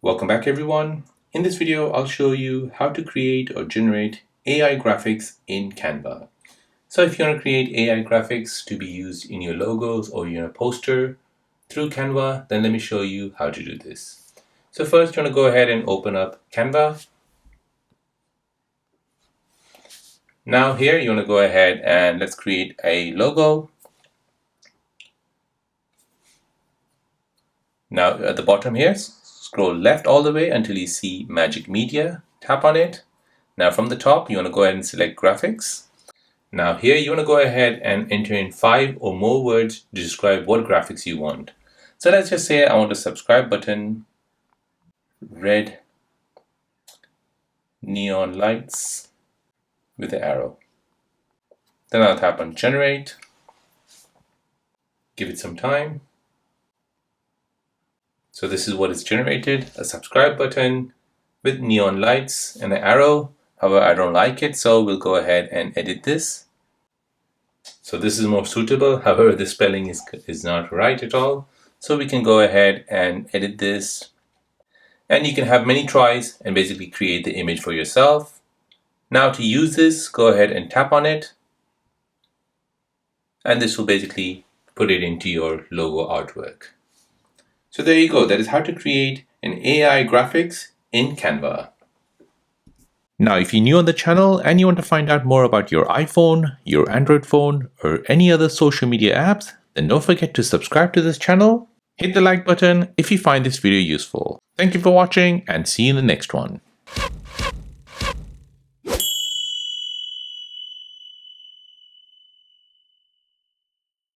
Welcome back everyone. In this video, I'll show you how to create or generate AI graphics in Canva. So if you want to create AI graphics to be used in your logos or your poster through Canva, then let me show you how to do this. So first, you want to go ahead and open up Canva. Now here, you want to go ahead and let's create a logo. Now at the bottom here, scroll left all the way until you see Magic Media. Tap on it. Now from the top, you want to go ahead and select Graphics. Now here you want to go ahead and enter in 5 or more words to describe what graphics you want. So let's just say I want a subscribe button, red neon lights with the arrow. Then I'll tap on generate, give it some time. So this is what is generated, a subscribe button with neon lights and an arrow. However, I don't like it, so we'll go ahead and edit this. So this is more suitable. However, the spelling is not right at all. So we can go ahead and edit this. And you can have many tries and basically create the image for yourself. Now to use this, go ahead and tap on it. And this will basically put it into your logo artwork. So there you go. That is how to create an AI graphics in Canva. Now, if you're new on the channel and you want to find out more about your iPhone, your Android phone, or any other social media apps, then don't forget to subscribe to this channel. Hit the like button if you find this video useful. Thank you for watching and see you in the next one.